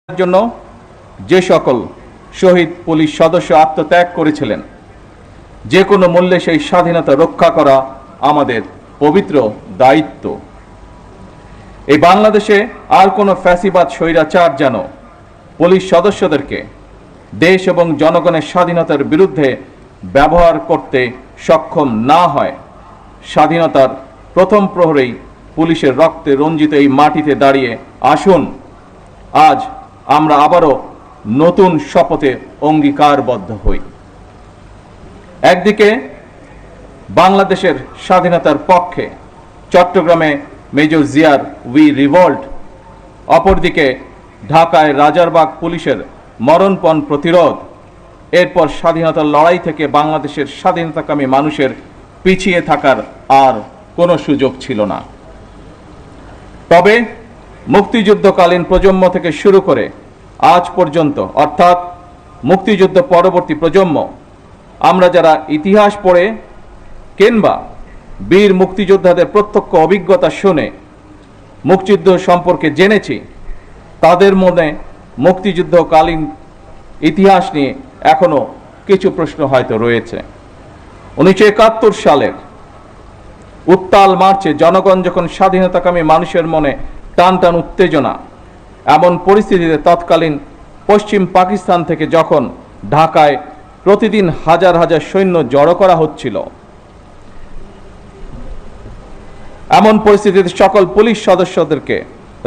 জন্য যে সকল শহীদ পুলিশ সদস্য আত্মত্যাগ করেছিলেন, যে কোনো মূল্যে সেই স্বাধীনতা রক্ষা করা আমাদের পবিত্র দায়িত্ব। এই বাংলাদেশে আর কোনো ফ্যাসিবাদ স্বৈরাচার যেন পুলিশ সদস্যদেরকে দেশ এবং জনগণের স্বাধীনতার বিরুদ্ধে ব্যবহার করতে সক্ষম না হয়। স্বাধীনতার প্রথম প্রহরেই পুলিশের রক্তে রঞ্জিত এই মাটিতে দাঁড়িয়ে আসুন আজ আমরা আবারও নতুন শপথে অঙ্গীকারবদ্ধ হই। একদিকে বাংলাদেশের স্বাধীনতার পক্ষে চট্টগ্রামে মেজর জিয়ার উই রিভল্ট, অপরদিকে ঢাকায় রাজারবাগ পুলিশের মরণপণ প্রতিরোধ। এরপর স্বাধীনতার লড়াই থেকে বাংলাদেশের স্বাধীনতাকামী মানুষের পিছিয়ে থাকার আর কোনো সুযোগ ছিল না। তবে মুক্তিযুদ্ধকালীন প্রজন্ম থেকে শুরু করে আজ পর্যন্ত, অর্থাৎ মুক্তিযুদ্ধ পরবর্তী প্রজন্ম, আমরা যারা ইতিহাস পড়ে কিংবা বীর মুক্তিযোদ্ধাদের প্রত্যক্ষ অভিজ্ঞতা শুনে মুক্তিযুদ্ধ সম্পর্কে জেনেছি, তাদের মনে মুক্তিযুদ্ধকালীন ইতিহাস নিয়ে এখনো কিছু প্রশ্ন হয়তো রয়েছে। 1971 সালের উত্তাল মার্চে জনগণ যখন স্বাধীনতাকামী মানুষের মনে টান টান উত্তেজনা, এমন পরিস্থিতিতে তৎকালীন পশ্চিম পাকিস্তান থেকে যখন ঢাকায় প্রতিদিন হাজার হাজার সৈন্য জড়ো করা হচ্ছিল, এমন পরিস্থিতিতে সকল পুলিশ সদস্যদেরকে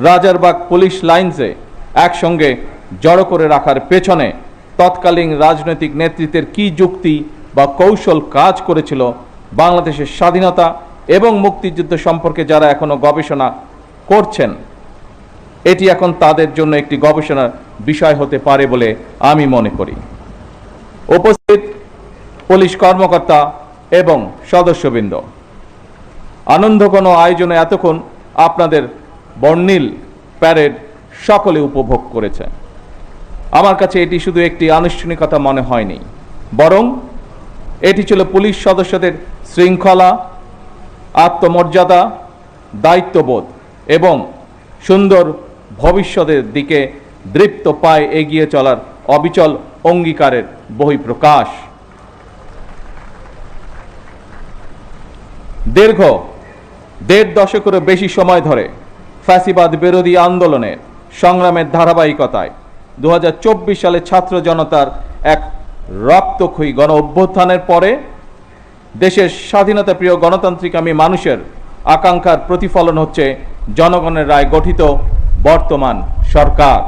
রাজারবাগ পুলিশ লাইন্সে একসঙ্গে জড়ো করে রাখার পেছনে তৎকালীন রাজনৈতিক নেতৃত্বের কি যুক্তি বা কৌশল কাজ করেছিল, বাংলাদেশের স্বাধীনতা এবং মুক্তিযুদ্ধ সম্পর্কে যারা এখনো গবেষণা করছেন, এটি এখন তাদের জন্য একটি গবেষণার বিষয় হতে পারে বলে আমি মনে করি। উপস্থিত পুলিশ কর্মকর্তা এবং সদস্যবৃন্দ, আনন্দঘন আয়োজনে এতক্ষণ আপনাদের বর্ণিল প্যারেড সকলে উপভোগ করেছে। আমার কাছে এটি শুধু একটি আনুষ্ঠানিকতা মনে হয়নি, বরং এটি ছিল পুলিশ সদস্যদের শৃঙ্খলা, আত্মমর্যাদা, দায়িত্ববোধ এবং সুন্দর ভবিষ্যতের দিকে দৃপ্ত পায়ে এগিয়ে চলার অবিচল অঙ্গীকারের বহিঃপ্রকাশ। দীর্ঘ 1.5 দশকেরও বেশি সময় ধরে ফ্যাসিবাদ বিরোধী আন্দোলনের সংগ্রামের ধারাবাহিকতায় 2024 সালে ছাত্র জনতার এক রক্তক্ষয়ী গণ অভ্যুত্থানের পরে দেশের স্বাধীনতা প্রিয় গণতান্ত্রিকামী মানুষের আকাঙ্ক্ষার প্রতিফলন হচ্ছে জনগণের রায় গঠিত বর্তমান সরকার।